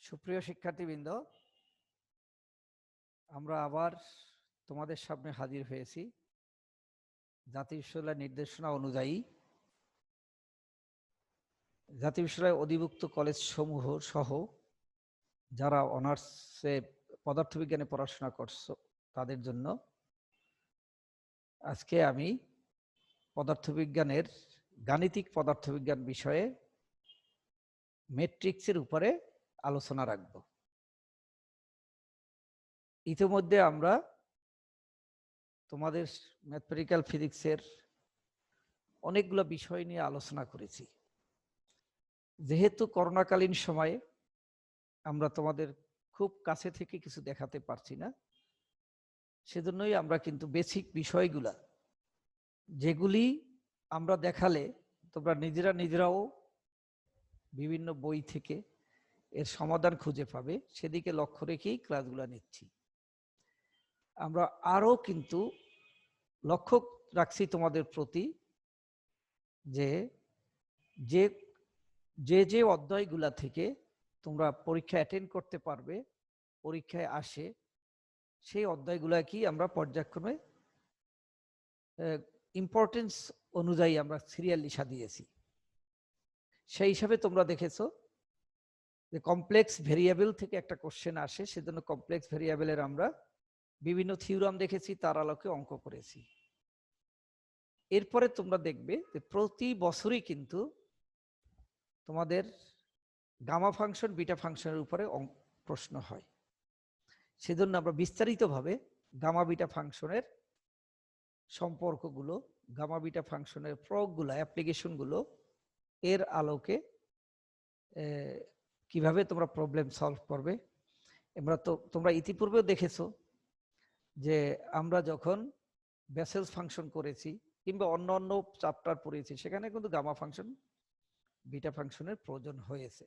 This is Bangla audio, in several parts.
সুপ্রিয় শিক্ষার্থীবৃন্দ, আমরা আবার তোমাদের সামনে হাজির হয়েছি জাতীয় বিশ্ববিদ্যালয়ের নির্দেশনা অনুযায়ী জাতীয় বিশ্ববিদ্যালয়ের অধিভুক্ত কলেজ সমূহ সহ যারা অনার্সে পদার্থবিজ্ঞানে পড়াশোনা করছো তাদের জন্য আজকে আমি পদার্থবিজ্ঞানের গাণিতিক পদার্থবিজ্ঞান বিষয়ে ম্যাট্রিক্সের উপরে আলোচনা রাখব। ইতিমধ্যে আমরা তোমাদের ম্যাথমেটিক্যাল ফিজিক্সের অনেকগুলো বিষয় নিয়ে আলোচনা করেছি। যেহেতু করোনাকালীন সময়ে আমরা তোমাদের খুব কাছে থেকে কিছু দেখাতে পারছি না, সেজন্যই আমরা কিন্তু বেসিক বিষয়গুলা যেগুলি আমরা দেখালে তোমরা নিজেরাও বিভিন্ন বই থেকে এর সমাধান খুঁজে পাবে, সেদিকে লক্ষ্য রেখেই ক্লাসগুলো নিচ্ছি। আমরা আরো কিন্তু লক্ষ্য রাখছি তোমাদের প্রতি যে যে অধ্যায়গুলা থেকে তোমরা পরীক্ষা অ্যাটেন্ড করতে পারবে, পরীক্ষায় আসে, সেই অধ্যায়গুলা কি আমরা পর্যায়ক্রমে ইম্পর্টেন্স অনুযায়ী আমরা সিরিয়ালি সাজিয়েছি। সেই হিসাবে তোমরা দেখেছো যে কমপ্লেক্স ভেরিয়েবল থেকে একটা কোশ্চেন আসে, সেজন্য কমপ্লেক্স ভেরিয়েবলের আমরা বিভিন্ন থিওরাম দেখেছি, তার আলোকে অঙ্ক করেছি। এরপরে তোমরা দেখবে যে প্রতি বছরই কিন্তু তোমাদের গামা ফাংশন বিটা ফাংশনের উপরে প্রশ্ন হয়। সেজন্য আমরা বিস্তারিতভাবে গামা বিটা ফাংশনের সম্পর্কগুলো, গামা বিটা ফাংশনের প্রয়োগগুলো, অ্যাপ্লিকেশনগুলো এর আলোকে কিভাবে তোমরা প্রবলেম সলভ করবে। তোমরা ইতিপূর্বেও দেখেছো যে আমরা যখন বেসেলস ফাংশন করেছি কিংবা অন্য চ্যাপ্টার পড়েছি, সেখানে কিন্তু গামা ফাংশন বিটা ফাংশনের প্রয়োজন হয়েছে।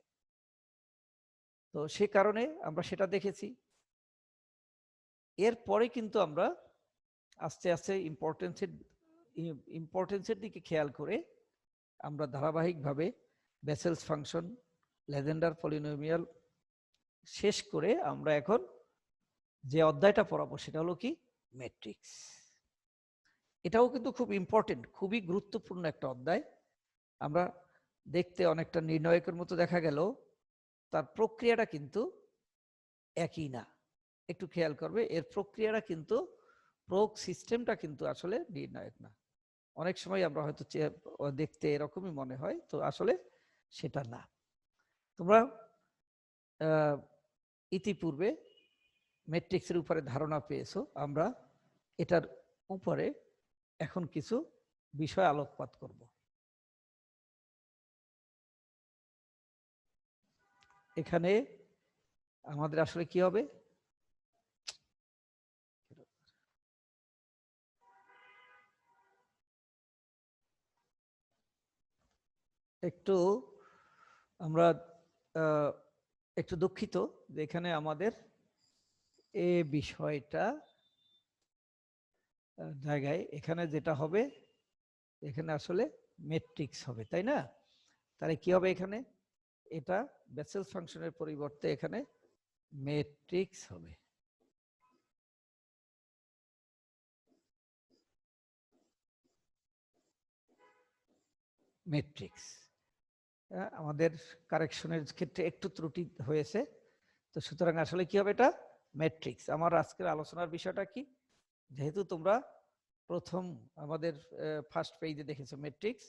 তো সে কারণে আমরা সেটা দেখেছি। এরপরে কিন্তু আমরা আস্তে আস্তে ইম্পর্টেন্সের দিকে খেয়াল করে আমরা ধারাবাহিকভাবে বেসেলস ফাংশন, লেজেন্ডার পলিনোমিয়াল শেষ করে আমরা এখন যে অধ্যায়টা পড়াবো সেটা হলো কি ম্যাট্রিক্স। এটাও কিন্তু খুব ইম্পর্টেন্ট, খুবই গুরুত্বপূর্ণ একটা অধ্যায়। আমরা দেখতে অনেকটা নির্ণায়কের মতো দেখা গেল, তার প্রক্রিয়াটা কিন্তু একই না। একটু খেয়াল করবে, এর প্রক্রিয়াটা কিন্তু প্রয়োগ সিস্টেমটা কিন্তু আসলে নির্ণায়ক না। অনেক সময় আমরা হয়তো দেখতে এরকমই মনে হয়, তো আসলে সেটা না। তোমরা ইতিপূর্বে ম্যাট্রিক্সের উপরে ধারণা পেয়েছো। আমরা এটার উপরে এখন কিছু বিষয় আলোকপাত করব। এখানে আমাদের আসলে কি হবে, একটু আমরা একটু দুঃখিত যে এখানে আমাদের এ বিষয়টা জায়গায় এখানে যেটা হবে, এখানে আসলে ম্যাট্রিক্স হবে, তাই না? তাহলে কি হবে এখানে, এটা বেসেলস ফাংশনের পরিবর্তে এখানে ম্যাট্রিক্স হবে। ম্যাট্রিক্স আমাদের কারেকশনের ক্ষেত্রে একটু ত্রুটি হয়েছে, তো সুতরাং আসলে কি হবে, এটা ম্যাট্রিক্স। আমার আজকের আলোচনার বিষয়টা কি, যেহেতু তোমরা প্রথম আমাদের ফার্স্ট পেজে দেখেছো ম্যাট্রিক্স,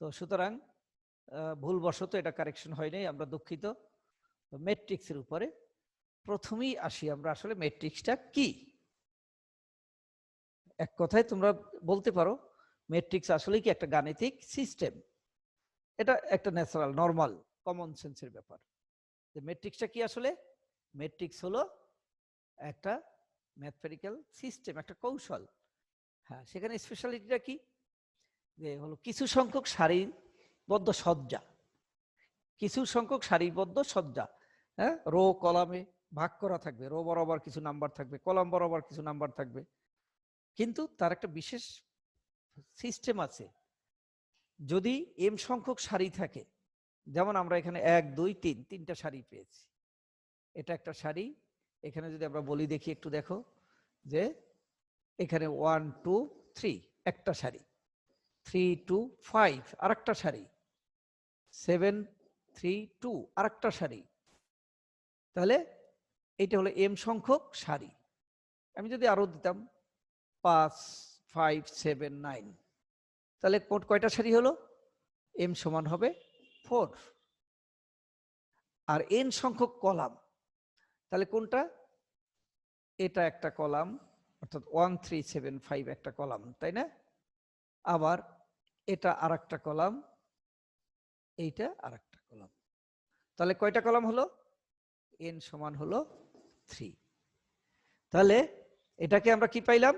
তো সুতরাং ভুলবশত এটা কারেকশন হয়নি, আমরা দুঃখিত। ম্যাট্রিক্সের উপরে প্রথমেই আসি আমরা, আসলে ম্যাট্রিক্সটা কি। এক কথায় তোমরা বলতে পারো ম্যাট্রিক্স আসলে কি একটা গাণিতিক সিস্টেম। এটা একটা ন্যাচারাল নরমাল কমন সেন্সের ব্যাপার। যে ম্যাট্রিক্সটা কি, আসলে ম্যাট্রিক্স হলো একটা ম্যাথমেটিক্যাল সিস্টেম, একটা কৌশল। হ্যাঁ, সেখানে স্পেশালিটিটা কি, যে হলো কিছু সংখ্যক সারিবদ্ধ সজ্জা, কিছু সংখ্যক সারিবদ্ধ সজ্জা, হ্যাঁ, রো কলামে ভাগ করা থাকবে, রো বরাবর কিছু নাম্বার থাকবে, কলাম বরাবর কিছু নাম্বার থাকবে, কিন্তু তার একটা বিশেষ সিস্টেম আছে। যদি এম সংখ্যক সারি থাকে, যেমন আমরা এখানে 1 2 3 তিনটা সারি পেয়েছি, এটা একটা সারি। এখানে যদি আমরা বলি দেখি একটু দেখো যে এখানে 1 2 3 একটা সারি, 3 2 5 আরেকটা সারি, 7 3 2 আরেকটা সারি। তাহলে এইটা হলো m সংখ্যক সারি। আমি যদি আরো দিতাম 5 5 7 9, তাহলে মোট কয়টা সারি হলো? m সমান হবে 4। আর n সংখ্যক কলাম, তাহলে কোনটা? এটা একটা কলাম, অর্থাৎ 1 3 7 5 একটা কলাম, তাই না? আবার এটা আরেকটা কলাম, এইটা আরেকটা কলাম। তাহলে কয়টা কলাম হলো? n সমান হলো 3। তাহলে এটাকে আমরা কি পাইলাম?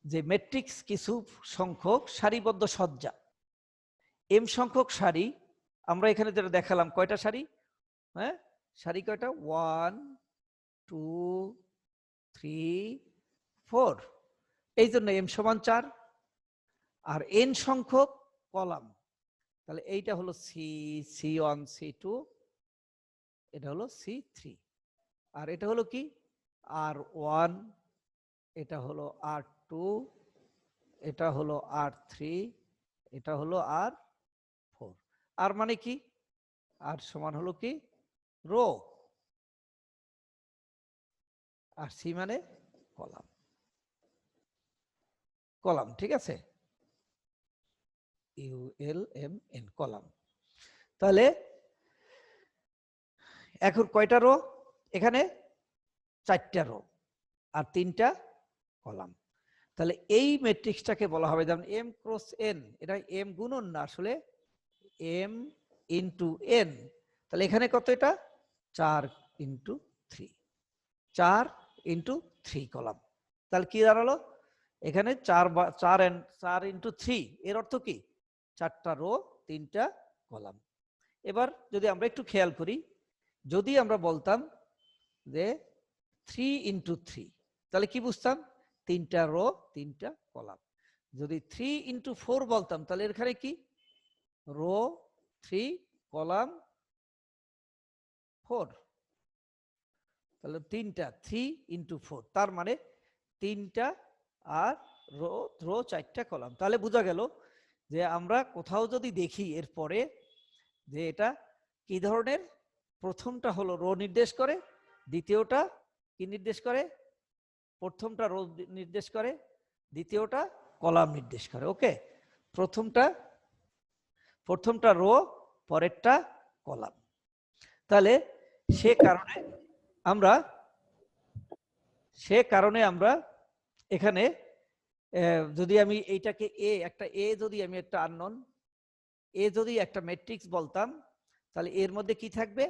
যে ম্যাট্রিক্স কিছু সংখ্যক সারিবদ্ধ সজ্জা, m সংখ্যক সারি। আমরা এখানে যেটা দেখালাম, কয়টা সারি? হ্যাঁ, সারি কয়টা? 1 2 3 4, এই জন্য m সমান 4। আর n সংখ্যক কলাম, তাহলে এইটা হলো C1 C2, এটা হলো C3, আর এটা হলো কি? R1, এটা হলো R2, এটা হলো R3, এটা হলো R4। আর মানে কি? আর সমান হলো কি? রো। আর সি মানে কলাম। কলাম, ঠিক আছে? ULMN, column. তাহলে এখন কয়টা রো? এখানে 4টা রো আর 3টা কলাম। তাহলে এই ম্যাট্রিক্সটাকে বলা হবে, যেমন m ক্রস n, এটা m গুণন না, আসলে m ইন্টু n। তাহলে এখানে কত? এটা 4 ইন্টু 3, 4 ইন্টু 3 কলাম। তাহলে কি দাঁড়ালো? এখানে 4 ইন্টু 3, এর অর্থ কি? 4টা রো 3টা কলাম। এবার যদি আমরা একটু খেয়াল করি, যদি আমরা বলতাম যে 3 ইন্টু 3, তাহলে কি বুঝতাম? 3টা রো 3টা কলাম। যদি 3 ইন্টু 4 বলতাম, তাহলে এখানে কি? Row 3 column 4। তাহলে 3টা 3 ইন্টু 4, তার মানে 3টা আর রো 4টা কলাম। তাহলে বোঝা গেল যে আমরা কোথাও যদি দেখি এরপরে যে এটা কি ধরনের, প্রথমটা হলো রো নির্দেশ করে, দ্বিতীয়টা কি নির্দেশ করে? প্রথমটা রো নির্দেশ করে, দ্বিতীয়টা কলাম নির্দেশ করে। ওকে, প্রথমটা রো, পরেরটা কলাম। তাহলে সে কারণে আমরা এখানে যদি আমি এইটাকে যদি আমি একটা আননোন যদি একটা ম্যাট্রিক্স বলতাম, তাহলে এর মধ্যে কি থাকবে?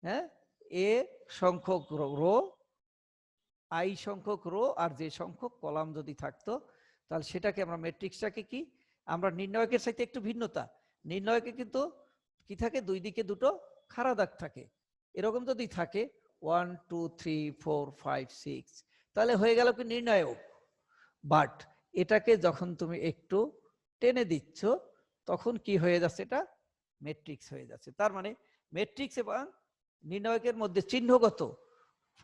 হ্যাঁ, এ সংখ্যক রো, আই সংখ্যক রো, আর যে সংখ্যক কলাম যদি থাকতো, তাহলে সেটাকে আমরা ম্যাট্রিক্সটাকে কি আমরা নির্ণায়কের সাথে একটু ভিন্নতা, নির্ণায়কে কিন্তু কি থাকে? দুই দিকে দুটো খাড়া দাগ থাকে। এরকম যদি থাকে 1 2 3 4 5 6, তাহলে হয়ে গেল কি নির্ণায়ক। বাট এটাকে যখন তুমি একটু টেনে দিচ্ছ, তখন কি হয়ে যাচ্ছে? এটা ম্যাট্রিক্স হয়ে যাচ্ছে। তার মানে ম্যাট্রিক্স এবং নির্ণায়কের মধ্যে চিহ্নগত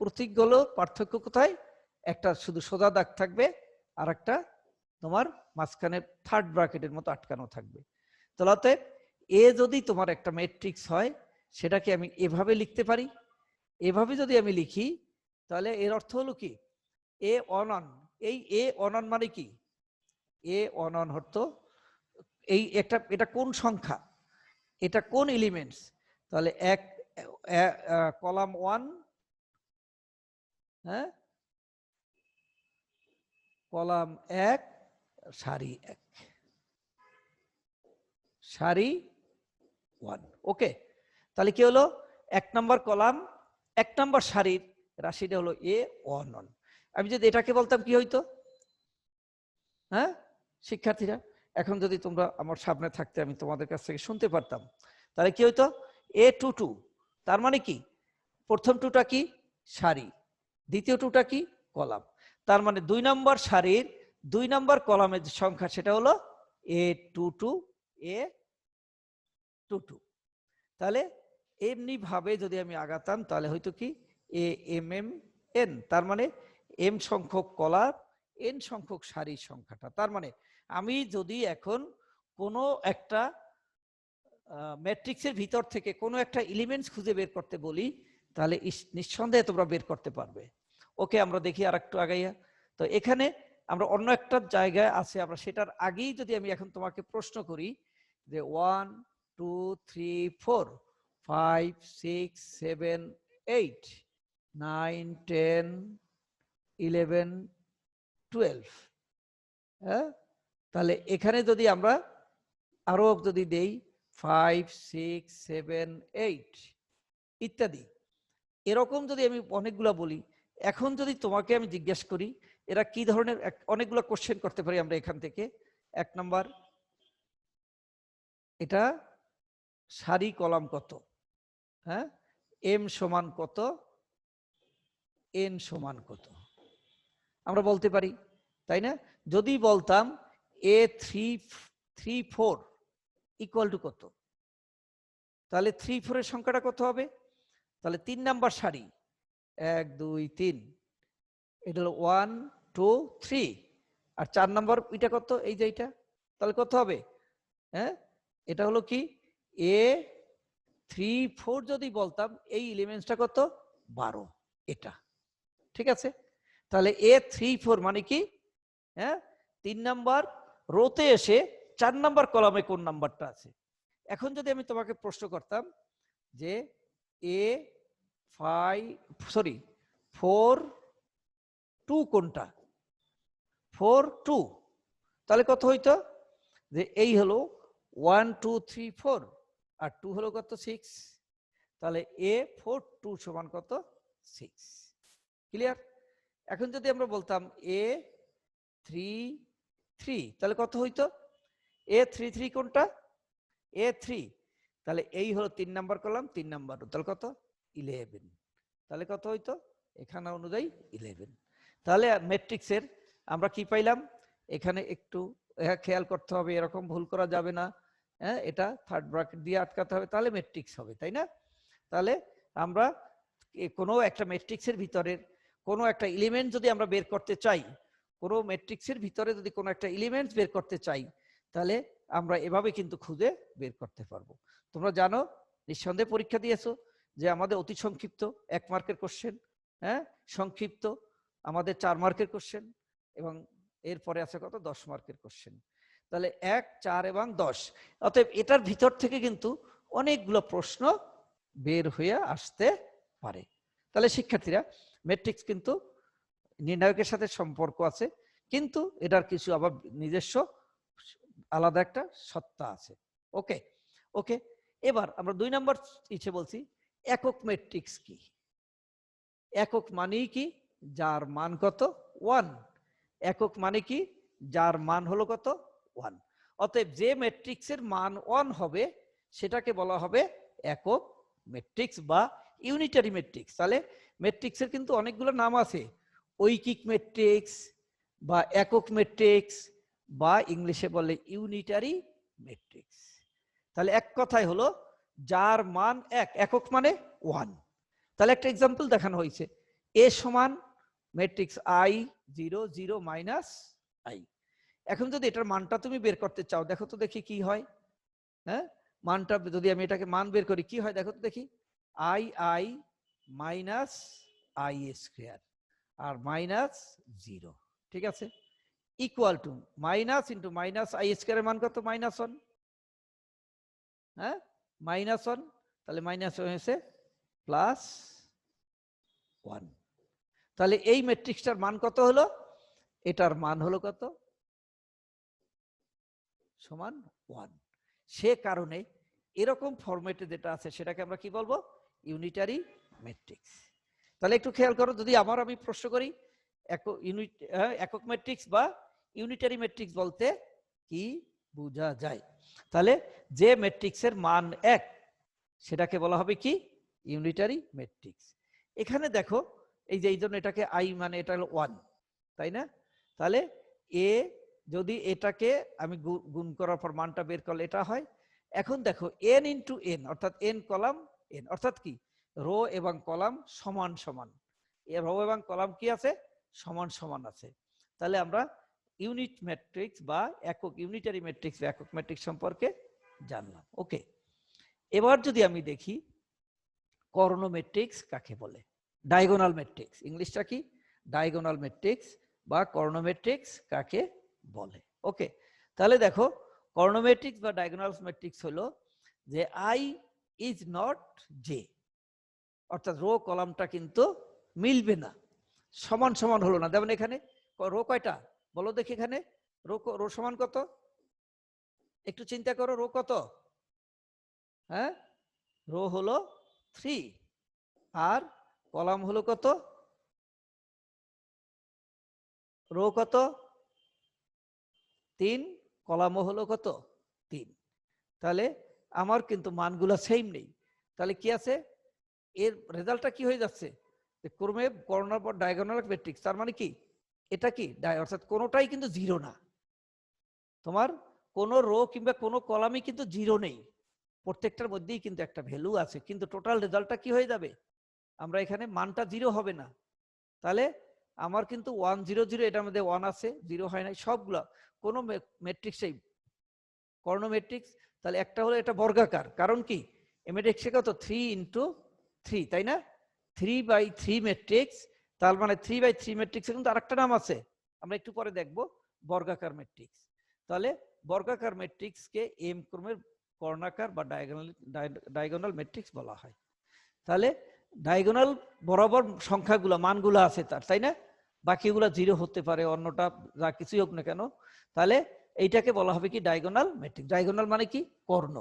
প্রতীকগুলো পার্থক্য কোথায়? একটা শুধু সোজা দাগ থাকবে, আর একটা তোমার মাঝখানে থার্ড ব্র্যাকেটের মতো আটকানো থাকবে। তাহলে এ যদি তোমার একটা ম্যাট্রিক্স হয়, সেটাকে আমি এভাবে লিখতে পারি। এভাবে যদি আমি লিখি, তাহলে এর অর্থ হলো কি? এ অনন। এই এ অনন মানে কি? এ অনন অর্থ এই এটা কোন সংখ্যা, এটা কোন এলিমেন্টস? তাহলে এক কলাম 1, হ্যাঁ, কলাম 1, সারি 1, সারি 1। ওকে, তাহলে কি হলো? 1 নম্বর কলাম 1 নম্বর সারির রাশিটা হলো এ অনন। আমি যদি এটাকে বলতাম কি হইতো? হ্যাঁ শিক্ষার্থীরা, এখন যদি তোমরা আমার সামনে থাকতে, আমি তোমাদের কাছ থেকে শুনতে পারতাম, তাহলে কি হইতো? A22। তার মানে কি? প্রথম টুটা কি? সারি, দ্বিতীয় টুটা কি? কলাম। তার মানে 2 নম্বর সারির 2 নম্বর কলামের যে সংখ্যা, সেটা হলো A22, A22। তাহলে এমনি ভাবে যদি আমি আগাতাম, তাহলে হয়তো কি এ এম এম এন, তার মানে এম সংখ্যক কলার এন সংখ্যক সারির সংখ্যাটা। তার মানে আমি যদি এখন কোনো একটা ম্যাট্রিক্সের ভিতর থেকে কোনো একটা এলিমেন্টস খুঁজে বের করতে বলি, তাহলে নিঃসন্দেহে তোমরা বের করতে পারবে। ওকে, আমরা দেখি আর একটু আগাইয়া। তো এখানে আমরা অন্য একটা জায়গায় আছে, আমরা সেটার আগেই যদি আমি এখন তোমাকে প্রশ্ন করি যে 1 2 3 4 5 6 7 8 9 10 11 12, হ্যাঁ, তাহলে এখানে যদি আমরা আরো যদি দেই 5 6 7 8 ইত্যাদি, এরকম যদি আমি অনেকগুলো বলি, এখন যদি তোমাকে আমি জিজ্ঞেস করি এরা কি ধরনের, অনেকগুলো কোশ্চেন করতে পারি আমরা এখান থেকে। 1 নাম্বার, এটা সারি কলাম কত, হ্যাঁ, এম সমান কত, এন সমান কত, আমরা বলতে পারি, তাই না? যদি বলতাম এ 3 4 ইকুয়াল টু কত, তাহলে 3 4 এর সংখ্যাটা কত হবে? তাহলে 3 নাম্বার সারি 1 2 3, এটা হলো 1 2 3, আর 4 নাম্বার এটা কত, এই যে এটা, তাহলে কত হবে? হ্যাঁ, এটা হলো কি এ 3 4, যদি বলতাম এই এলিমেন্টসটা কত 12, এটা ঠিক আছে। তাহলে এ 3 4 মানে কি, হ্যাঁ, 3 নাম্বার রোতে এসে 4 নাম্বার কলামে কোন নাম্বারটা আছে। এখন যদি আমি তোমাকে প্রশ্ন করতাম যে এ 4 2 কোনটা, 4 2, তাহলে কত হইতো? যে এই হলো 1 2 3 4 আর 2 হলো কত 6, তাহলে এ 4 2 সমান কত 6। ক্লিয়ার? এখন যদি আমরা বলতাম এ 3 3, তাহলে কত হইতো? এ 3 3 কোনটা, এ 3, তাহলে এই হলো 3 নাম্বার কলাম, 3 নাম্বার, তাহলে কত 11, তাহলে কত হইতো এখানে অনুযায়ী 11। তাহলে ম্যাট্রিক্সের আমরা কি পাইলাম, এখানে একটু খেয়াল করতে হবে, এরকম ভুল করা যাবে না, হ্যাঁ, এটা থার্ড ব্র্যাকেট দিয়ে আটকাতে হবে, তাহলে ম্যাট্রিক্স হবে, তাই না? তাহলে আমরা কোনো একটা ম্যাট্রিক্সের ভিতরের কোনো একটা এলিমেন্ট যদি আমরা বের করতে চাই, কোনো ম্যাট্রিক্সের ভিতরে যদি কোনো একটা এলিমেন্ট বের করতে চাই, তাহলে আমরা এভাবে কিন্তু খুঁজে বের করতে পারবো। তোমরা জানো, নিঃসন্দেহে পরীক্ষা দিয়েছো, যে আমাদের অতি সংক্ষিপ্ত 1 মার্কের কোশ্চেন, হ্যাঁ, সংক্ষিপ্ত আমাদের 4 মার্কের কোশ্চেন, এবং এরপরে আছে কত 10 মার্কের কোশ্চেন। তাহলে 1 4 এবং 10, অতএব এটার ভিতর থেকে কিন্তু অনেকগুলো প্রশ্ন বের হয়ে আসতে পারে। তাহলে শিক্ষার্থীরা, ম্যাট্রিক্স কিন্তু নির্ণায়কের সাথে সম্পর্ক আছে, কিন্তু এটার কিছু আবার নিজস্ব আলাদা একটা সত্তা আছে। ওকে ওকে, এবার আমরা 2 নম্বর ইচ্ছে বলছি, একক ম্যাট্রিক্স কি? একক মানেই কি, যার মান কত 1। একক মানে কি, যার মান হলো কত 1। অতএব যে ম্যাট্রিক্সের মান 1 হবে সেটাকে বলা হবে একক ম্যাট্রিক্স বা ইউনিটারি ম্যাট্রিক্স। তাহলে ম্যাট্রিক্সের কিন্তু অনেকগুলো নাম আছে, ঐকিক ম্যাট্রিক্স বা একক ম্যাট্রিক্স বা ইংলিশে বলে ইউনিটারি ম্যাট্রিক্স। তাহলে এক কথায় হলো যার মান 1, একক মানে 1। তাহলে একটা এক্সাম্পল দেখানো হয়েছে, এ সমান ম্যাট্রিক্স আই 0 0 মাইনাস আই। এখন যদি এটার মানটা তুমি বের করতে চাও, দেখো তো দেখি কি হয়। হ্যাঁ, মানটা যদি আমি এটাকে মান বের করি কি হয় দেখো তো দেখি, i i minus i square আর মাইনাস 0, ঠিক আছে, equal to minus into minus i স্কোয়ারের মান কত -1, হ্যাঁ, -1, তাহলে মাইনাস হয়েছে +1। তাহলে এই ম্যাট্রিক্সটার মান কত হলো, এটার মান হলো কত সমান 1। সে কারণে এরকম ফরম্যাটে যেটা আছে সেটাকে আমরা কি বলবো, ইউনিটারি ম্যাট্রিক্স। তাহলে একটু খেয়াল করো, যদি আমি প্রশ্ন করি একক ম্যাট্রিক্স বা ইউনিটারি ম্যাট্রিক্স বলতে কি বোঝা যায়, তাহলে যে ম্যাট্রিক্সের মান 1 সেটাকে বলা হবে কি ইউনিটারি ম্যাট্রিক্স। এখানে দেখো, এই যে এই জন্য এটাকে আই মানে এটা হলো 1, তাই না? তাহলে এ যদি এটাকে আমি গুণ করার পর মানটা বের করলে এটা হয়। এখন দেখো n ইন্টু n, অর্থাৎ n কলাম n, অর্থাৎ কি রো এবং কলাম সমান সমান, এর রো এবং কলাম কি আছে, সমান সমান আছে। তাহলে আমরা ইউনিট ম্যাট্রিক্স বা একক ইউনিটারি ম্যাট্রিক্স বা একক ম্যাট্রিক্স সম্পর্কে জানলাম। ওকে, এবার যদি আমি দেখি কর্ণ ম্যাট্রিক্স কাকে বলে, ডায়াগোনাল ম্যাট্রিক্স, ইংলিশটা কি, ডায়াগোনাল ম্যাট্রিক্স বা কর্ণ ম্যাট্রিক্স কাকে বলে। ওকে, তাহলে দেখো কর্ণ ম্যাট্রিক্স বা ডায়াগোনাল ম্যাট্রিক্স হলো যে আই ইজ নট জে, অর্থাৎ রো কলামটা কিন্তু মিলবে না, সমান সমান হলো না। যেমন এখানে রো কয়টা বলো দেখি, এখানে রো সমান কত, একটু চিন্তা করো, রো কত, হ্যাঁ রো হলো 3 আর কলাম হলো কত, রো কত 3, কলামও হলো কত 3। তাহলে আমার কিন্তু মানগুলো সেম নেই, তাহলে কি আছে, এর রেজাল্টটা কি হয়ে যাচ্ছে, ক্রমে কর্ণের পর ডায়াগোনাল ম্যাট্রিক্স, তার মানে কি এটা কি অর্থাৎ কোনোটাই কিন্তু জিরো না, তোমার কোনো রো কিংবা কোনো কলামই কিন্তু জিরো নেই, প্রত্যেকটার মধ্যেই কিন্তু একটা ভ্যালু আছে, কিন্তু টোটাল রেজাল্টটা কি হয়ে যাবে, আমরা এখানে মানটা জিরো হবে না। তাহলে আমার কিন্তু 1 0 0 এটার মধ্যে 1 আছে, জিরো হয় নাই, সবগুলা কোনো ম্যাট্রিক্সই কর্ণ ম্যাট্রিক্স। তাহলে একটা হলো এটা বর্গাকার, কারণ কি ম্যাট্রিক্সে কত 3 × 3, তাই না, 3/3 ম্যাট্রিক্স, তার মানে 3/3 ম্যাট্রিক্সের কিন্তু আরেকটা নাম আছে, আমরা একটু পরে দেখব, বর্গাকার ম্যাট্রিক্স। তাহলে বর্গাকার ম্যাট্রিক্সকে এম ক্রমের কর্ণাকার বা ডায়াগোনাল ম্যাট্রিক্স বলা হয়। তাহলে ডায়াগোনাল বরাবর সংখ্যাগুলো মানগুলো আছে তার, তাই না, বাকিগুলো জিরো হতে পারে, অন্যটা যা কিছুই হোক না কেন, তাহলে এইটাকে বলা হবে কি ডায়াগোনাল ম্যাট্রিক্স। ডায়াগোনাল মানে কি কর্ণ,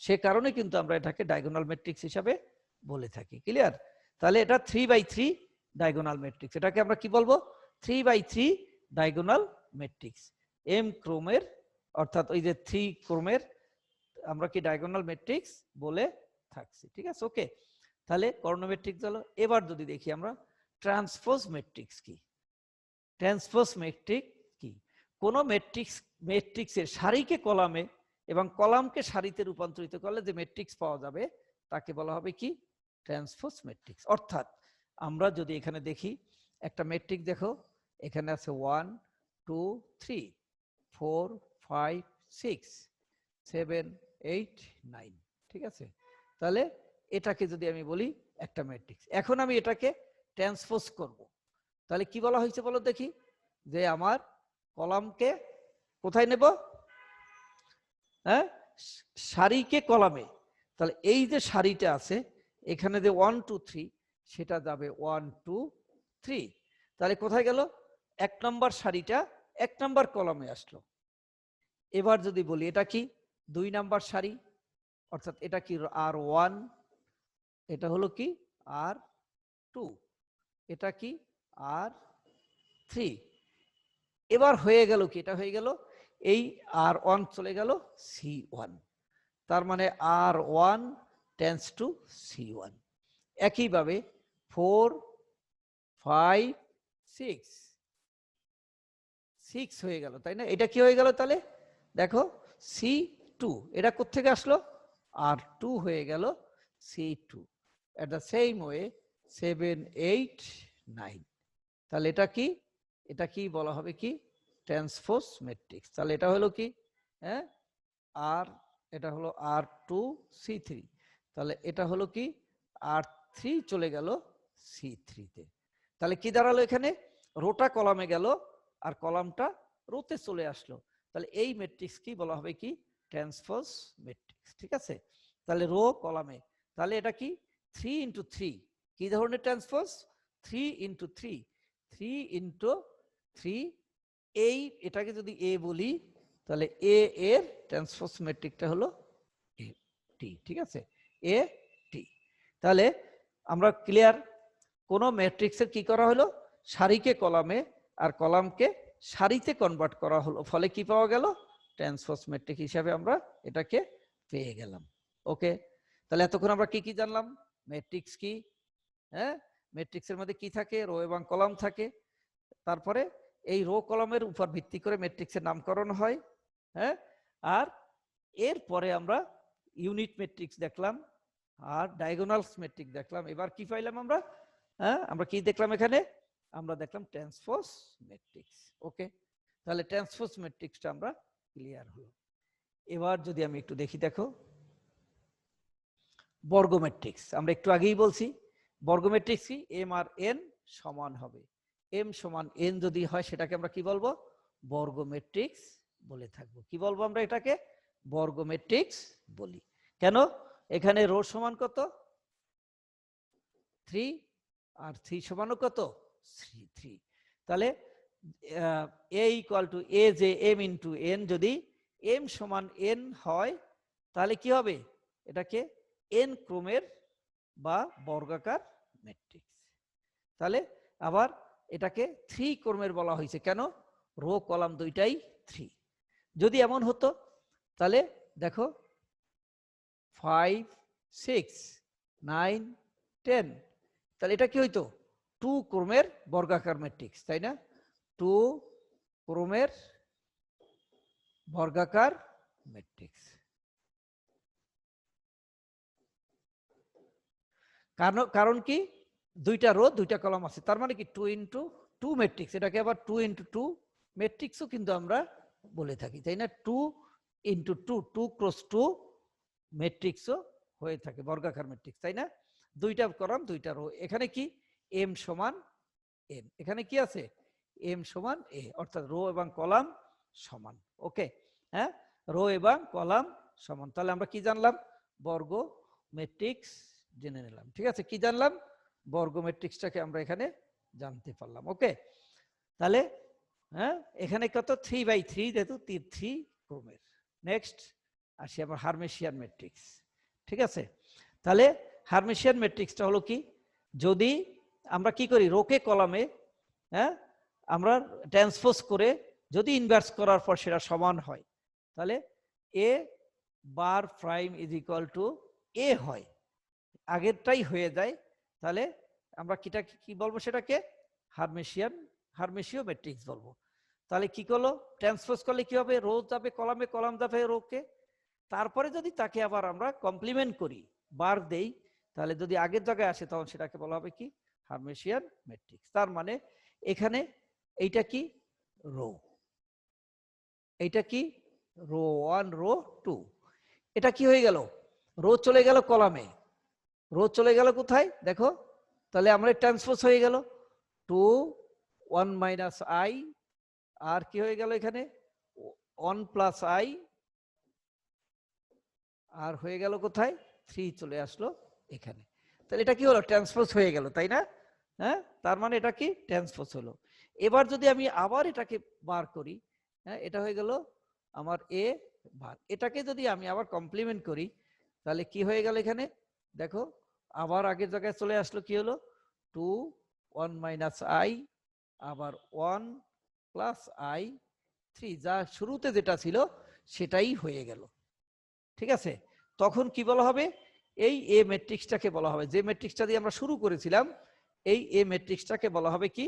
সে কারণে কিন্তু আমরা এটাকে ডায়াগোনাল ম্যাট্রিক্স হিসাবে বলে থাকি। ক্লিয়ার? তাহলে এটা 3/3 ডায়াগোনাল ম্যাট্রিক্স, এটাকে আমরা কি বলবো, 3/3 ডায়াগোনাল ম্যাট্রিক্স, এম ক্রমের, অর্থাৎ ওই যে 3 ক্রমের আমরা কি ডায়াগোনাল ম্যাট্রিক্স বলে থাকছি। ঠিক আছে, ওকে। তাহলে কর্ণ ম্যাট্রিক্স হলো। এবার যদি দেখি আমরা ট্রান্সপোজ ম্যাট্রিক্স কি, ট্রান্সপোজ ম্যাট্রিক্স কি, কোন ম্যাট্রিক্সের সারিকে কলামে এবং কলামকে সারিতে রূপান্তরিত করলে যে ম্যাট্রিক্স পাওয়া যাবে তাকে বলা হবে কি ট্রান্সপোজ ম্যাট্রিক্স। অর্থাৎ আমরা যদি এখানে দেখি একটা ম্যাট্রিক্স, দেখো এখানে আছে 1 2 3 4 5 6 7 8 9, ঠিক আছে। তাহলে এটাকে যদি আমি বলি একটা ম্যাট্রিক্স, এখন আমি এটাকে ট্রান্সপোজ করব, তাহলে কি বলা হয়েছে বলো দেখি, যে আমার কলামকে কোথায় নেব, হ্যাঁ সারিকে কলামে, তাহলে এই যে সারিটা আছে এখানে যে 1 2 3 সেটা যাবে 1 2 3, তাহলে কোথায় গেল, 1 নম্বর সারিটা 1 নম্বর কলামে আসলো। এবার যদি বলি এটা কি 2 নম্বর সারি, অর্থাৎ এটা কি R1, এটা হলো কি R2, এটা কি R3। এবার হয়ে গেল কি, এটা হয়ে গেল এই R1 চলে গেল C1, তার মানে R1 টেন্ডস টু C1। একইভাবে 4 5 6 6 হয়ে গেল, তাই না, এটা কি হয়ে গেল, তাহলে দেখো C2, এটা কোত্থেকে আসলো, R2 হয়ে গেল C2। At the same way 7 8 9, তাহলে এটা কি, এটা কি বলা হবে কি ট্রান্সপোজ ম্যাট্রিক্স। তাহলে এটা হলো কি, হ্যাঁ আর এটা হলো R2 C3, তাহলে এটা হলো কি R3 চলে গেল C3 তে। তাহলে কি দাঁড়ালো, এখানে রোটা কলামে গেল আর কলামটা রোতে চলে আসলো, তাহলে এই ম্যাট্রিক্স কি বলা হবে কি ট্রান্সপোজ ম্যাট্রিক্স। ঠিক আছে, তাহলে রো কলামে, তাহলে এটা কি 3 × 3, কি ধরনের ট্রান্সপোজ, 3 × 3, 3 × 3, এই এটাকে যদি এ বলি তাহলে এ এর ট্রান্সপোজ ম্যাট্রিক্সটা হলো এ টি। ঠিক আছে, এ টি। তাহলে আমরা ক্লিয়ার, কোন ম্যাট্রিক্সের কি করা হলো, সারিকে কলামে আর কলামকে সারিতে কনভার্ট করা হলো, ফলে কি পাওয়া গেল ট্রান্সপোজ ম্যাট্রিক্স হিসাবে আমরা এটাকে পেয়ে গেলাম। ওকে, তাহলে এতক্ষণ আমরা কি কি জানলাম, ম্যাট্রিক্স কি, হ্যাঁ ম্যাট্রিক্সের মধ্যে কি থাকে, রো এবং কলাম থাকে, তারপরে এই রো কলামের উপর ভিত্তি করে ম্যাট্রিক্সের নামকরণ হয়, হ্যাঁ আর এরপরে আমরা ইউনিট ম্যাট্রিক্স দেখলাম, আর ডায়াগোনালস ম্যাট্রিক্স দেখলাম। এবার কি পাইলাম আমরা? হ্যাঁ, আমরা কি দেখলাম এখানে? আমরা দেখলাম ট্রান্সপোজ ম্যাট্রিক্স। ওকে, তাহলে ট্রান্সপোজ ম্যাট্রিক্সটা আমরা ক্লিয়ার হলো। এবার যদি আমি একটু দেখি, দেখো বর্গ ম্যাট্রিক্স আমরা একটু আগেই বলছি। বর্গ ম্যাট্রিক্স কি? এম আর এন সমান হবে। এম সমান এন যদি হয় সেটাকে আমরা কি বলবো? বর্গ ম্যাট্রিক্স বলে থাকবো। কি বলবো আমরা এটাকে? বর্গ ম্যাট্রিক্স বলি। কেন? এখানে রো সমান কত? 3 আর 3 সমানও কত? 3। তাহলে এ ইকুয়াল টু এ যে এম ইন্টু এন, যদি এম সমান এন হয় তাহলে কি হবে? এটাকে এন ক্রমের বা বর্গাকার ম্যাট্রিক্স। তাহলে আবার এটাকে 3 ক্রমের বলা হয়েছে। কেন? রো কলাম দুইটাই 3। যদি এমন হতো তাহলে দেখো 5, 6, 9, 10, তাহলে এটা কি হইতো? 2 ক্রমের বর্গাকার ম্যাট্রিক্স, তাই না? 2 ক্রমের বর্গাকার ম্যাট্রিক্স। কারণ কি? দুইটা রো দুইটা কলাম আছে, তার মানে কি 2 ইন্টু 2 ম্যাট্রিক্স। এটাকে আবার 2 ইন্টু 2 ম্যাট্রিক্সও কিন্তু আমরা বলে থাকি, তাই না? 2 ইন্টু 2, 2 ক্রস 2 ম্যাট্রিক্সও হয়ে থাকে, বর্গাকার ম্যাট্রিক্স, তাই না? দুইটা কলাম দুইটা রো। এখানে কি? এম সমান এন। এখানে কি আছে? এম সমান এ, অর্থাৎ রো এবং কলাম সমান। ওকে, হ্যাঁ, রো এবং কলাম সমান। তাহলে আমরা কি জানলাম? বর্গ ম্যাট্রিক্স জেনে নিলাম। ঠিক আছে, কি জানলাম? বর্গ ম্যাট্রিক্সটাকে আমরা এখানে জানতে পারলাম। ওকে, তাহলে হ্যাঁ, এখানে কত? 3/3, যেহেতু 3 ক্রমের। নেক্সট আসি আমরা হার্মেশিয়ান ম্যাট্রিক্স। ঠিক আছে, তাহলে হার্মেশিয়ান ম্যাট্রিক্সটা হলো কি? যদি আমরা কি করি? রোকে কলামে হ্যাঁ আমরা ট্রান্সপোজ করে যদি ইনভার্স করার পর সেটা সমান হয়, তাহলে এ বার প্রাইম ইজ ইকুয়াল টু এ হয়, আগেরটাই হয়ে যায়। তাহলে আমরা কি বলবো? সেটাকে হার্মেশীয় ম্যাট্রিক্স বলবো। তাহলে কি করলো? ট্রান্সপোজ করলে কি হবে? রো যাবে কলামে, কলাম যাবে রোকে। তারপরে যদি তাকে আবার আমরা কমপ্লিমেন্ট করি, বার দেই, তাহলে যদি আগের জায়গায় আসে তখন সেটাকে বলা হবে কি? Hermitian matrix. তার মানে এখানে এইটা কি? রো। এইটা কি? Row 1, row 2। এটা কি হয়ে গেল? রো চলে গেল কলামে, রো চলে গেল কোথায়? দেখো, তাহলে আমরা ট্রান্সপোজ হয়ে গেল 2, 1 মাইনাস আই, আর কি হয়ে গেল এখানে? 1 প্লাস আই, আর হয়ে গেল কোথায়? 3 চলে আসলো এখানে। তাহলে এটা কি হলো? ট্রান্সপোজ হয়ে গেল, তাই না? হ্যাঁ, তার মানে এটা কি? ট্রান্সপোজ হলো। এবার যদি আমি আবার এটাকে বার করি, হ্যাঁ, এটা হয়ে গেল আমার এ বার। এটাকে যদি আমি আবার কমপ্লিমেন্ট করি, তাহলে কি হয়ে গেল এখানে? দেখো, আবার আগের জায়গায় চলে আসলো। কি হলো? 2, 1 মাইনাস আই, আবার 1 প্লাস আই, 3, যা শুরুতে যেটা ছিল সেটাই হয়ে গেল। ঠিক আছে, তখন কি বলা হবে? এই এ ম্যাট্রিক্সটাকে বলা হবে, যে ম্যাট্রিক্সটা দিয়ে আমরা শুরু করেছিলাম, এই এ ম্যাট্রিক্সটাকে বলা হবে কি?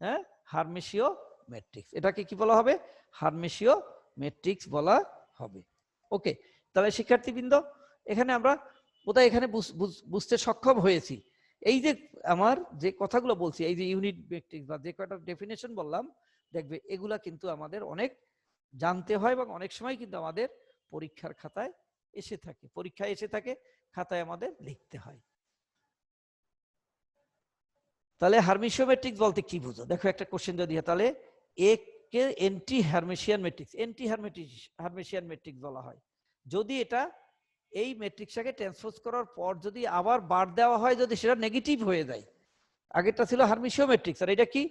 হ্যাঁ, হার্মেশীয় ম্যাট্রিক্স। এটাকে কি বলা হবে? হার্মেশীয় ম্যাট্রিক্স বলা হবে। ওকে, তাহলে শিক্ষার্থীবৃন্দ, এখানে আমরা বোধহয় এখানে বুঝতে সক্ষম হয়েছি। এই যে আমার যে কথাগুলো বলছি, এই যে ইউনিট ম্যাট্রিক্স বা যে কয়টা ডেফিনেশন বললাম, দেখবে এগুলা কিন্তু আমাদের অনেক জানতে হয় এবং অনেক সময় কিন্তু আমাদের পরীক্ষার খাতায় এসে থাকে, পরীক্ষায় এসে থাকে, খাতায় আমাদের লিখতে হয়। তাহলে হার্মেশীয় ম্যাট্রিক্স বলতে কি বুঝো? দেখো একটা কোশ্চেন যদি হয়, তাহলে এ কে এন্টি হার্মেশিয়ান ম্যাট্রিক্স, এন্টি হার্মেশিয়ান ম্যাট্রিক্স বলা হয় যদি এটা এই ম্যাট্রিক্সটাকে ট্রান্সপোজ করার পর যদি আবার বার দেওয়া হয়, যদি সেটা নেগেটিভ হয়ে যায়। আগেরটা ছিল হার্মেশীয় ম্যাট্রিক্স, আর এটা কি?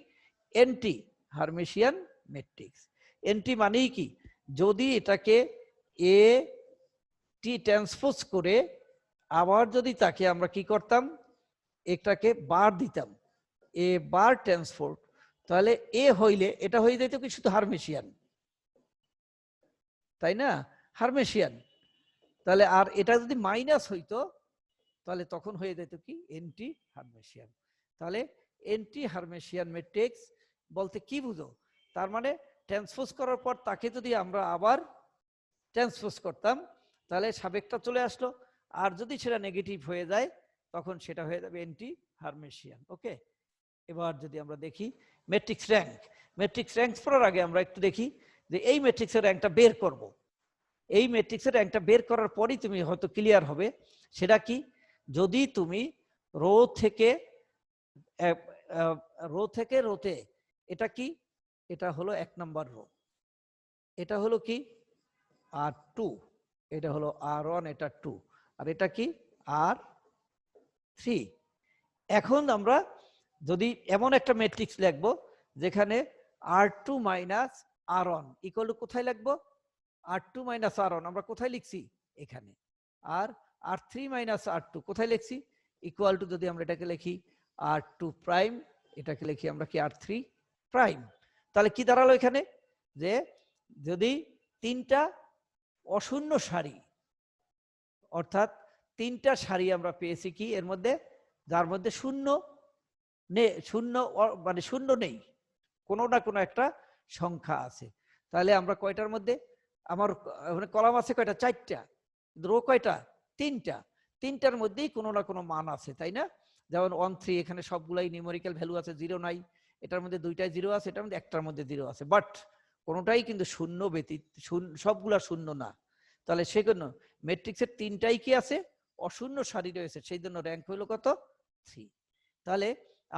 Anti হার্মেশিয়ান matrix. এন্টি মানেই কি? যদি এটাকে এ টি ট্রান্সপোজ করে আবার যদি তাকে আমরা কি করতাম? এটাকে বার দিতাম, এ বার ট্রান্সপোর্ট, তাহলে এ হইলে এটা হয়ে যেত কি? শুধু হার্মেশিয়ান, তাই না? হার্মেশিয়ান। তাহলে আর এটা যদি মাইনাস হইতো, তাহলে তখন হয়ে যেত কি? এন্টি হার্মেশিয়ান। তাহলে এন্টি হার্মেশিয়ান ম্যাট্রিক্স বলতে কি বুঝো? তার মানে ট্রান্সপোজ করার পর তাকে যদি আমরা আবার ট্রান্সপোজ করতাম, তাহলে সাবেকটা চলে আসলো, আর যদি সেটা নেগেটিভ হয়ে যায় তখন সেটা হয়ে যাবে অ্যান্টি হারমেশিয়ান। ওকে, এবার যদি আমরা দেখি ম্যাট্রিক্স র্যাঙ্ক, ম্যাট্রিক্স র্যাঙ্ক পড়ার আগে আমরা একটু দেখি যে এই ম্যাট্রিক্সের র্যাঙ্কটা বের করব। এই ম্যাট্রিক্সের র্যাঙ্কটা বের করার পরই তুমি হয়তো ক্লিয়ার হবে সেটা কি, যদি তুমি রো থেকে রোতে, এটা কি, এটা হলো 1 নাম্বার রো, এটা হলো কি R2, এটা হলো R1, এটা 2, আর এটা কি R3। এখন আমরা যদি এমন একটা ম্যাট্রিক্স লিখবো যেখানে R2 minus R1 equal to কোথায় লিখবো, R2 মাইনাস R1 আমরা কোথায় লিখছি এখানে, আর R3 মাইনাস R2 কোথায় লিখছি, ইকুয়াল টু যদি আমরা এটাকে লিখি R2 প্রাইম, এটাকে লিখি আমরা কি R3 প্রাইম। তাহলে কি দাঁড়ালো এখানে, যে যদি তিনটা অশূন্য সারি, অর্থাৎ তিনটা সারি আমরা পেয়েছি কি এর মধ্যে, যার মধ্যে শূন্য মানে শূন্য নেই, কোনো না কোনো একটা সংখ্যা আছে। তাহলে আমরা কয়টার মধ্যে, আমার কলাম আছে কয়টা, 4টা, রো কয়টা, 3টা, 3টার মধ্যেই কোনো না কোনো মান আছে, তাই না? যেমন 1 3 এখানে সবগুলাই নিউমেরিক্যাল ভ্যালু আছে, 0 নাই, এটার মধ্যে 2টায় 0 আছে, এটার মধ্যে একটার মধ্যে 0 আছে, বাট কোনোটাই কিন্তু শূন্য ব্যতীত, সবগুলা শূন্য না। তাহলে সেজন্য ম্যাট্রিক্সের 3টাই কি আছে, অশূন্য সারি রয়েছে, সেই জন্য র্যাঙ্ক হলো কত, 3। তাহলে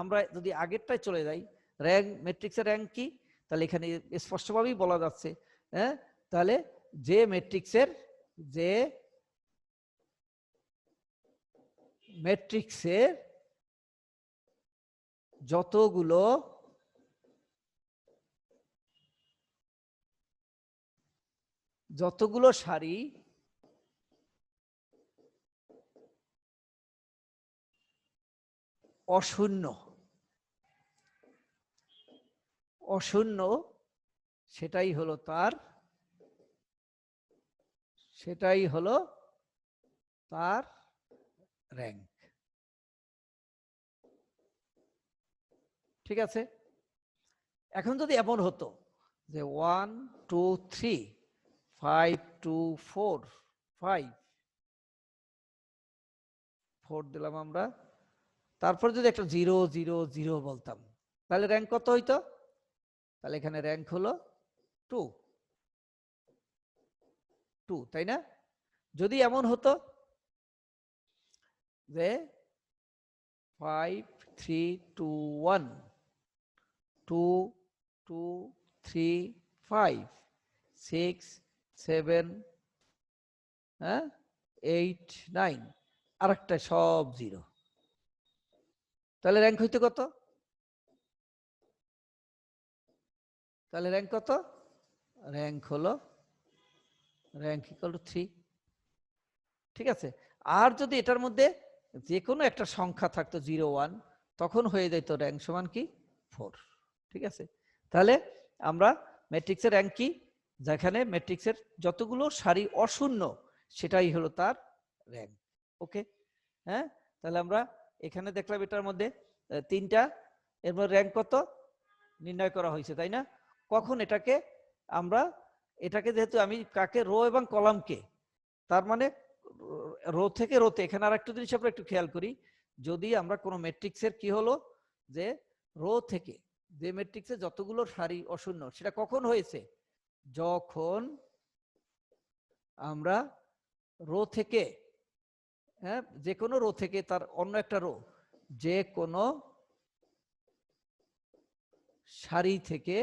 আমরা যদি আগেরটায় চলে যাই, র্যাঙ্ক ম্যাট্রিক্সের র্যাঙ্ক কি, তাহলে এখানে স্পষ্টভাবেই বলা যাচ্ছে, হ্যাঁ, তাহলে যে ম্যাট্রিক্সের যতগুলো সারি অশূন্য সেটাই হলো তার র্যাঙ্ক। ঠিক আছে, এখন যদি এমন হতো যে 1 2 3 5 2 4 5 4 দিলাম আমরা, তারপর যদি একটা 0 0 0 বলতাম, তাহলে র্যাঙ্ক কত হইতো, তাহলে এখানে র্যাঙ্ক হলো 2, তাই না? যদি এমন হতো যে 5 3 2 1 2 2 3 5 6 7 8 9 আর একটা সব 0, তাহলে র্যাঙ্ক হইতো কত, তাহলে র্যাঙ্ক কত, র্যাঙ্ক হলো র্যাঙ্ক ইকুয়াল টু 3। ঠিক আছে, আর যদি এটার মধ্যে যে কোনো একটা সংখ্যা থাকতো 0 1, তখন হয়ে যেত র্যাঙ্ক সমান কি 4। ঠিক আছে, তাহলে আমরা ম্যাট্রিক্সের র্যাঙ্ক কি, যেখানে ম্যাট্রিক্সের যতগুলো সারি অশূন্য সেটাই হলো তার র্যাঙ্ক। ওকে, হ্যাঁ, তাহলে আমরা এখানে দেখলাম এটার মধ্যে 3টা, এর মধ্যে র্যাঙ্ক কত নির্ণয় করা হয়েছে, তাই না? কখন এটাকে যেহেতু আমি কাকে, রো এবং কলামকে, তার মানে রো থেকে রোতে, এখানে আর একটা জিনিস আমরা একটু খেয়াল করি, যদি আমরা কোনো ম্যাট্রিক্সের কি হলো যে রো থেকে যে ম্যাট্রিক্সে যতগুলো সারি অশূন্য, সেটা কখন হয়েছে, যখন আমরা রো থেকে, হ্যাঁ, যে কোনো রো থেকে তার অন্য একটা রো, যে কোনো সারি থেকে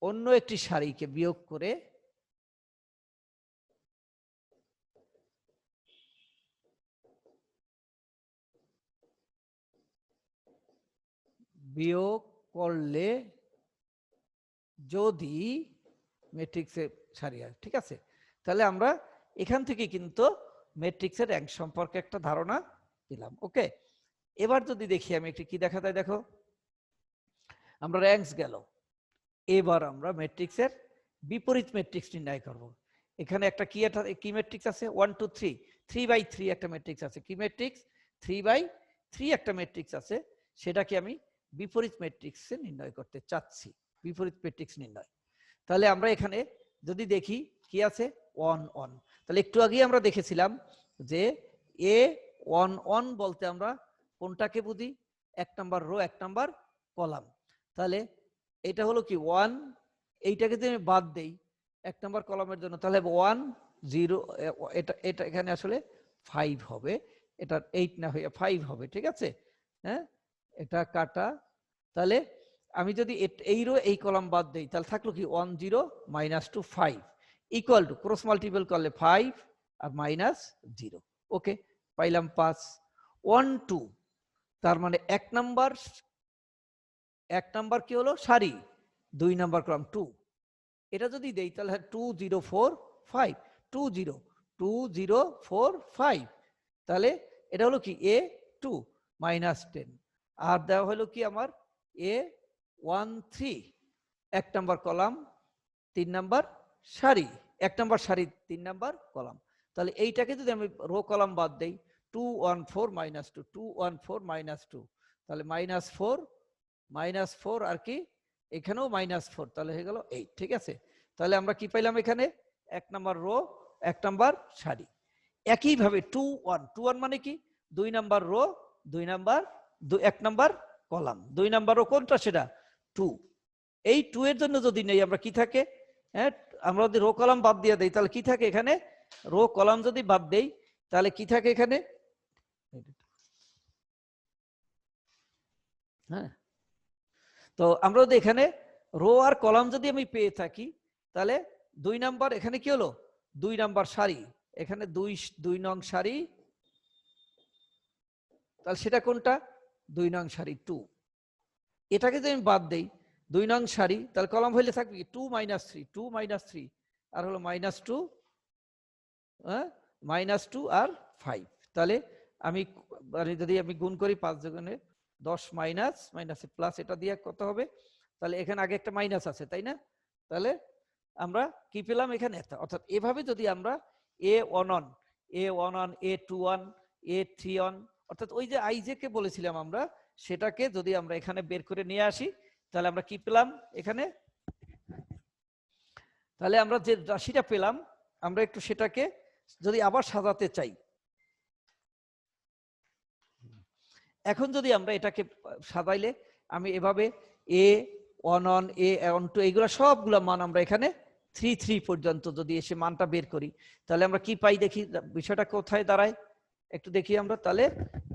অন্য একটি সারিকে বিয়োগ করে করলে যদি ম্যাট্রিক্সের সারি হয়। ঠিক আছে, তাহলে আমরা এখান থেকে কিন্তু ম্যাট্রিক্সের র্যাঙ্ক সম্পর্কে একটা ধারণা দিলাম। ওকে, এবার যদি দেখি আমি একটু কি দেখা যায়, দেখো আমরা র্যাঙ্কস গেল, এবার আমরা ম্যাট্রিক্সের বিপরীত ম্যাট্রিক্স নির্ণয় করব। এখানে একটা কি ম্যাট্রিক্স আছে 1 2 3 3/3 একটা ম্যাট্রিক্স আছে, কি ম্যাট্রিক্স 3/3 একটা ম্যাট্রিক্স আছে, সেটাকে আমি বিপরীত ম্যাট্রিক্সে নির্ণয় করতে চাচ্ছি, বিপরীত ম্যাট্রিক্স নির্ণয়। তাহলে আমরা এখানে যদি দেখি কি আছে 1 1। তাহলে একটু আগেই আমরা দেখেছিলাম যে এ 1 1 বলতে আমরা কোনটাকে বুঝি, 1 নাম্বার রো 1 নাম্বার কলাম। তাহলে এটা হলো কি 1, এইটাকে যদি আমি বাদ দেই 1 নাম্বার কলামের জন্য, তাহলে 1 0, এটা এটা এখানে আসলে 5 হবে, এটা 8 না হয়ে 5 হবে, ঠিক আছে। হ্যাঁ, এটা কাটা। তাহলে আমি যদি এই রো এই কলাম বাদ দেই তাহলে থাকলো কি 1 0 -2 5 ইকুয়াল টু ক্রস মাল্টিপল করলে 5 আর -0। ওকে, পাইলাম 5 1 2। তার মানে 1 নাম্বার কি হলো সারি, 2 নাম্বার কলাম 2। এটা যদি দেই তাহলে 2 0 4 5 2 0 2 0 4 5। তাহলে এটা হলো কি a 2 -10। আর দেওয়া হলো কি আমার a 1 3, 1 নাম্বার কলাম 3 নাম্বার সারি, 1 নাম্বার সারি 3 নাম্বার কলাম। তাহলে এইটাকে যদি আমি রো কলাম বাদ দেই 2 1 4 -2 2 1 4 -2, তাহলে -4 আর কি এখানেও -4, তাহলে হয়ে গেল 8, ঠিক আছে। তাহলে আমরা কি পাইলাম এখানে 1 নাম্বার রো 1 নাম্বার সারি। একইভাবে 2 1 2 1 মানে কি 2 number rho 2 number 1 number column, 2 number rho কোনটা সেটা 2। এই 2 এর জন্য যদি নেই আমরা কি থাকে, হ্যাঁ আমরা যদি রো কলাম বাদ দিয়ে দেই তাহলে কি থাকে এখানে, রো কলাম যদি বাদ দেই তাহলে কি থাকে এখানে, হ্যাঁ। তো আমরা যদি এখানে রো আর কলাম যদি আমি পেয়ে থাকি তাহলে 2 নাম্বার এখানে কি হলো 2 নাম্বার সারি, এখানে 2 নং সারি, তাহলে সেটা কোনটা 2 নং সারি 2। এটাকে যদি আমি বাদ দেই 2 নং সারি তাহলে কলাম হইলে থাকবে কি 2 -3 2 -3 আর হলো -2, হ্যাঁ -2 আর 5। তাহলে আমি যদি আমি গুণ করি 5 দুগুণে 10 মাইনাস মাইনাসে প্লাস, এটা দিয়ে কত হবে, তাহলে এখানে আগে একটা মাইনাস আছে তাই না। তাহলে আমরা কি পেলাম এখানে একটা, অর্থাৎ এভাবে যদি আমরা a11 a11 a21 a31 অর্থাৎ ওই যে আইজে কে বলেছিলাম আমরা সেটাকে যদি আমরা এখানে বের করে নিয়ে আসি তাহলে আমরা কি পেলাম এখানে, তাহলে আমরা যে রাশিটা পেলাম আমরা একটু সেটাকে যদি আবার সাজাতে চাই, এখন যদি আমরা এটাকে সাজাইলে আমি এভাবে a11 a12 এইগুলা সবগুলা মান আমরা এখানে 3 3 পর্যন্ত যদি এসে মানটা বের করি তাহলে আমরা কি পাই দেখি, বিষয়টা কোথায় দাঁড়ায় একটু দেখি আমরা। তাহলে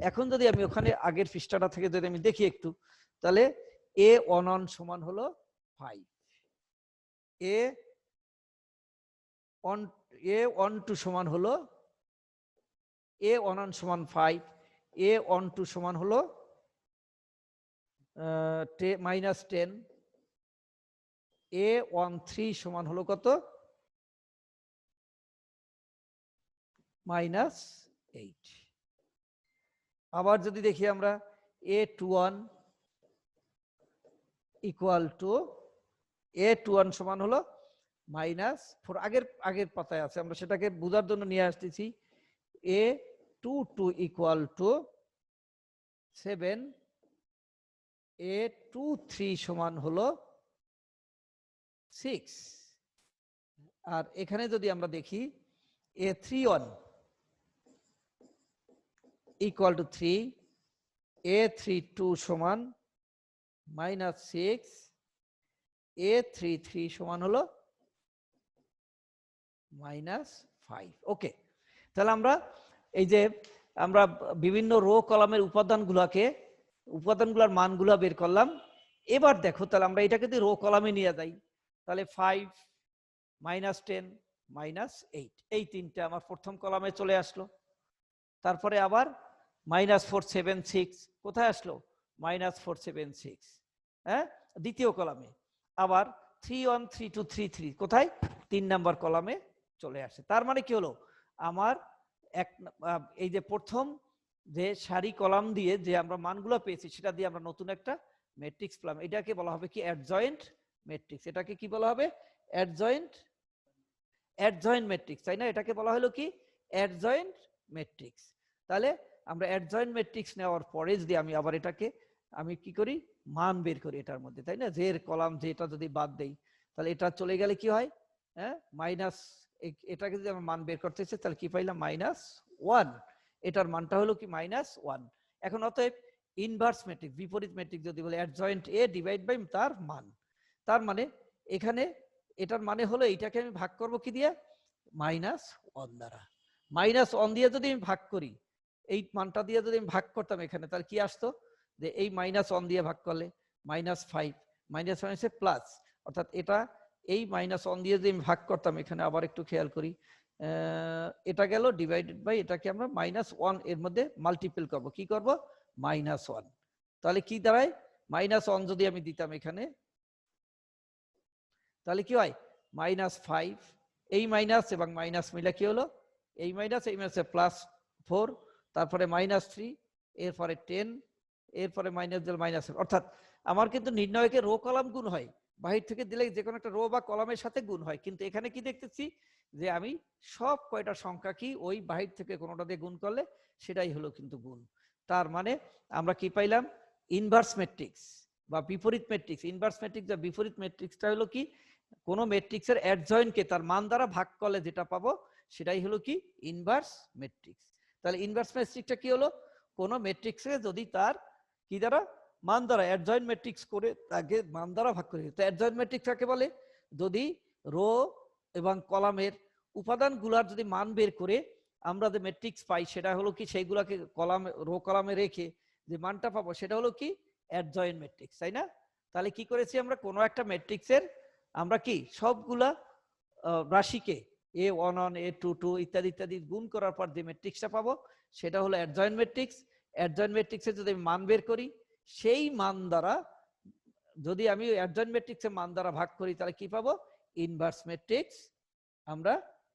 এখন যদি আমি ওখানে আগের পৃষ্ঠাটা থেকে যদি আমি দেখি একটু, তাহলে a11 সমান হলো 5, a12 সমান হলো a11 সমান 5, a12 সমান হলো -10, a13 সমান হলো কত -8। আবার যদি দেখি আমরা a21 ইকুয়াল টু a21 সমান হলো -4, আগের পাতায় আছে আমরা সেটাকে বোঝার জন্য নিয়ে আসতেছি, a22 ইকুয়াল টু 7, a23 সমান হলো 6। আর এখানে যদি আমরা দেখি a31 ইকুয়াল টু 3, a32 সমান -6, a33 সমান হলো -5। ওকে, তাহলে আমরা এই যে আমরা বিভিন্ন রো কলামের উপাদানগুলোর মানগুলা বের করলাম। এবার দেখো তাহলে আমরা এটাকে যদি রো কলামে নিয়ে যাই তাহলে 5 -10 -8 এই তিনটা আমার প্রথম কলামে চলে আসলো। তারপরে আবার -4 7 6 কোথায় আসলো -4 7 6, হ্যাঁ দ্বিতীয় কলামে। আবার 3 1 3 2 3 3 কোথায় 3 নাম্বার কলামে চলে আসে। তার মানে কি হলো আমার এই যে প্রথম যে সারি কলাম দিয়ে যে আমরা মানগুলো পেয়েছি সেটা দিয়ে আমরা নতুন একটা ম্যাট্রিক্স পেলাম, এটাকে বলা হবে কি অ্যাডজয়েন্ট ম্যাট্রিক্স। এটাকে কি বলা হবে অ্যাডজয়েন্ট ম্যাট্রিক্স, তাই না। এটাকে বলা হলো কি অ্যাডজয়েন্ট ম্যাট্রিক্স। তাহলে আমরা অ্যাডজয়েন্ট ম্যাট্রিক্স নেওয়ার পরে যদি আমি আবার এটাকে আমি কি করি মান বের করি এটার মধ্যে, তাই না। যে এর কলাম যেটা যদি বাদ দেই তাহলে এটা চলে গেলে কি হয়, হ্যাঁ এটাকে যদি আমরা মান বের করতে চাই তাহলে কি পাইলাম -1, এটার মানটা হলো কি -1। এখন অতএব ইনভার্স ম্যাট্রিক্স বিপরীত ম্যাট্রিক্স যদি বলে অ্যাডজয়েন্ট এ ডিভাইড বাই তার মান, তার মানে এখানে এটার মানে হলো এইটাকে আমি ভাগ করব কি দিয়ে, -1 দ্বারা। -1 দিয়ে যদি আমি ভাগ করি, এই মানটা দিয়ে যদি আমি ভাগ করতাম এখানে, তাহলে কি আসতো যে এই -1 দিয়ে ভাগ করলে -5, -5 প্লাস, অর্থাৎ এটা এই -1 দিয়ে যদি আমি ভাগ করতাম এখানে, আবার একটু খেয়াল করি, এটা গেল ডিভাইডেড বাই এটাকে আমরা -1 এর মধ্যে মাল্টিপল করব, কি করব -1, তাহলে কি দাঁড়ায় -1 যদি আমি দিতাম এখানে তাহলে কি হয় -5, এই মাইনাস এবং মাইনাস মিলে কি হলো এই মাইনাস +4, তারপরে -3, এরপরে 10, এরপরে -7, অর্থাৎ আমার কিন্তু নির্ণয়কে রো কলাম গুণ হয়, বাহির থেকে দিলে যে কোনো একটা রো বা কলামের সাথে গুণ হয়, কিন্তু এখানে কি দেখতেছি যে আমি সব কয়টা সংখ্যা কি ওই বাহির থেকে কোনোটা দিয়ে গুণ করলে সেটাই হলো কিন্তু গুণ। তার মানে আমরা কি পাইলাম, ইনভার্স ম্যাট্রিক্স বা বিপরীত ম্যাট্রিক্স, ইনভার্স ম্যাট্রিক্স বা বিপরীত ম্যাট্রিক্সটা হলো কি কোন ম্যাট্রিক্সের অ্যাডজয়েন্টকে তার মান দ্বারা ভাগ করলে যেটা পাবো সেটাই হলো কি ইনভার্স ম্যাট্রিক্স। তাহলে ইনভার্স ম্যাট্রিক্সটা কি হলো, কোন ম্যাট্রিক্সে যদি তার কি দ্বারা মান দ্বারা অ্যাডজয়েন্ট ম্যাট্রিক্স করে তাকে মান দ্বারা ভাগ করে, তো অ্যাডজয়েন্ট ম্যাট্রিক্স কাকে বলে, যদি রো এবং কলামের উপাদানগুলোর যদি মান বের করে আমরা যে ম্যাট্রিক্স পাই সেটা হলো কি সেইগুলোকে কলামে রো কলামে রেখে যে মানটা পাবো সেটা হলো কি অ্যাডজয়েন্ট ম্যাট্রিক্স, তাই না? তাহলে কি করেছি আমরা, কোনো একটা ম্যাট্রিক্সের আমরা কি সবগুলা রাশিকে A11 A22 ইত্যাদি ইত্যাদি গুণ করার পর যে ম্যাট্রিক্সটা পাবো সেটা হলো অ্যাডজয়েন্ট ম্যাট্রিক্স। অ্যাডজয়েন্ট ম্যাট্রিক্সের যদি মান বের করি সেই মান দ্বারা যদি আমি অ্যাডজয়েন্ট ম্যাট্রিক্সের মান দ্বারা ভাগ করি তাহলে কি পাবো, ইনভার্স ম্যাট্রিক্স আমরা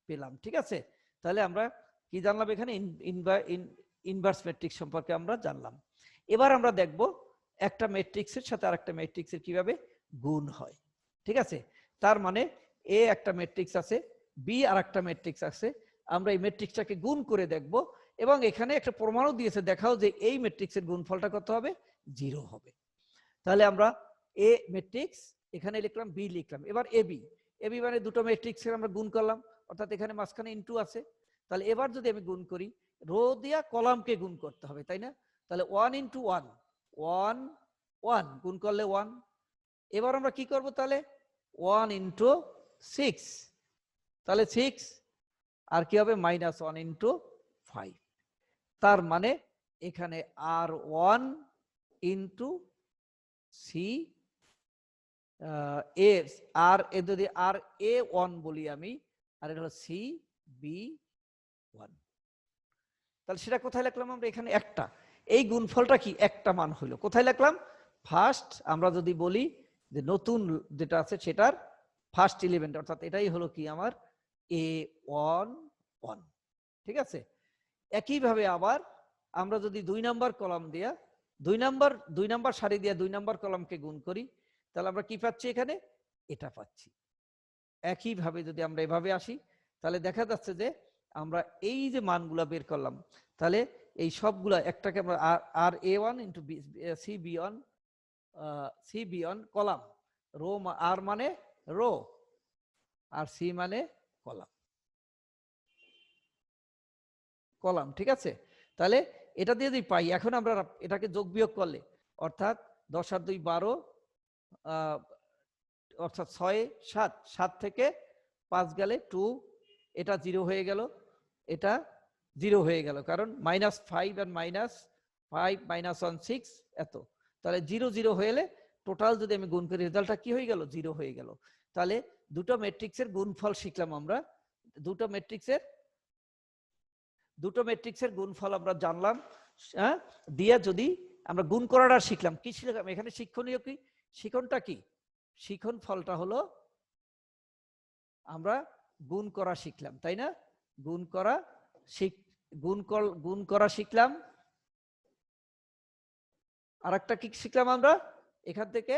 পেলাম। ঠিক আছে, তাহলে আমরা কি জানলাম এখানে, ইনভার্স ম্যাট্রিক্স সম্পর্কে আমরা জানলাম। এবার আমরা দেখব একটা ম্যাট্রিক্সের সাথে আরেকটা ম্যাট্রিক্সের কিভাবে গুণ হয়। ঠিক আছে, তার মানে এ একটা ম্যাট্রিক্স আছে, বি আর একটা ম্যাট্রিক্স আছে, আমরা এই ম্যাট্রিক্সটাকে গুণ করে দেখব এবং এখানে একটা প্রমাণও দিয়েছে, দেখাও যে এই ম্যাট্রিক্সের গুণফলটা কত হবে, 0 হবে। তাহলে আমরা এ ম্যাট্রিক্স এখানে লিখলাম, বি লিখলাম, এবার এবি, এবি মানে দুটো ম্যাট্রিক্সের আমরা গুণ করলাম, অর্থাৎ এখানে মাঝখানে ইনটু আছে। তাহলে এবার যদি আমি গুণ করি, রো দিয়া কলামকে গুণ করতে হবে, তাই না? তাহলে 1 × 1 1 1 গুণ করলে 1। এবার আমরা কি করব, তাহলে 1 × 6, তাহলে 6 আর কি হবে -1 × 5। তার মানে এখানে R1 × C এ আর যদি RA1 বলি আমি, আর এটা হলো CB1। তাহলে সেটা কোথায় লিখলাম আমরা, এখানে একটা, এই গুণফলটা কি একটা মান হলো, কোথায় লিখলাম, ফার্স্ট আমরা যদি বলি যে নতুন যেটা আছে সেটার ফার্স্ট এলিমেন্ট, অর্থাৎ এটাই হলো কি আমার A11। ঠিক আছে, একইভাবে আবার আমরা যদি 2 নাম্বার কলাম দিয়া 2 নাম্বার সারি দিয়া 2 নাম্বার কলামকে গুণ করি তাহলে আমরা কি পাচ্ছি, এখানে এটা পাচ্ছি। একইভাবে যদি আমরা এভাবে আসি তাহলে দেখা যাচ্ছে যে আমরা এই যে মানগুলা বের করলাম, তাহলে এই সবগুলা একটাকে আমরা RA1 × CB1 কলাম, রো আর মানে রো আর সি মানে কলাম, কলাম। ঠিক আছে, তাহলে এটা দিয়ে যদি পাই, এখন আমরা এটাকে যোগ বিয়োগ করলে অর্থাৎ 10 আর 2 12, অর্থাৎ 6 7, 7 থেকে 5 গেলে 2, এটা 0 হয়ে গেল, এটা 0 হয়ে গেল, কারণ -5 আর -5 -1 6 এত, তাহলে 0 0 হয়ে টোটাল যদি আমি গুণ করি রেজাল্টটা কি হয়ে গেল, 0 হয়ে গেল। তাহলে দুটো ম্যাট্রিক্সের গুণফল শিখলাম আমরা, দুটো ম্যাট্রিক্সের গুণফল আমরা জানলাম, হ্যাঁ, দিয়ে যদি আমরা গুণ করাটা শিখলাম, কি শিখলাম এখানে, শিক্ষণীয় কি, শিখনটা কি, শিখন ফলটা হলো আমরা গুণ করা শিখলাম, তাই না? গুণ করা শিখলাম। আর একটা কি শিখলাম আমরা এখান থেকে,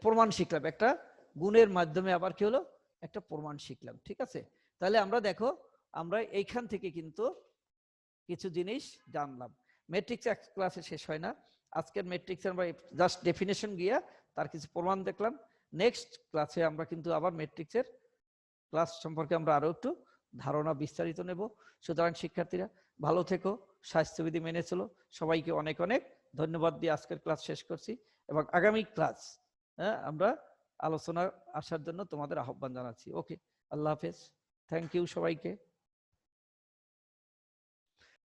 প্রমাণ শিখলাম, একটা গুণের মাধ্যমে আবার কি হলো, একটা প্রমাণ শিখলাম। ঠিক আছে, তাহলে আমরা দেখো আমরা এইখান থেকে কিন্তু কিছু জিনিস জানলাম। ম্যাট্রিক্স এক ক্লাসে শেষ হয় না, আজকের ম্যাট্রিক্স আমরা জাস্ট ডেফিনেশন গিয়া তার কিছু প্রমাণ দেখলাম। নেক্সট ক্লাসে আমরা কিন্তু আবার ম্যাট্রিক্সের ক্লাস সম্পর্কে আমরা আরো একটু ধারণা বিস্তারিত নেব। সুতরাং শিক্ষার্থীরা ভালো থেকো, স্বাস্থ্যবিধি মেনে চলো। সবাইকে অনেক অনেক ধন্যবাদ দিয়ে আজকের ক্লাস শেষ করছি, এবং আগামী ক্লাস আমরা আলোচনা আসার জন্য তোমাদের আহ্বান জানাচ্ছি। ওকে, আল্লাহ হাফেজ, থ্যাংক ইউ সবাইকে।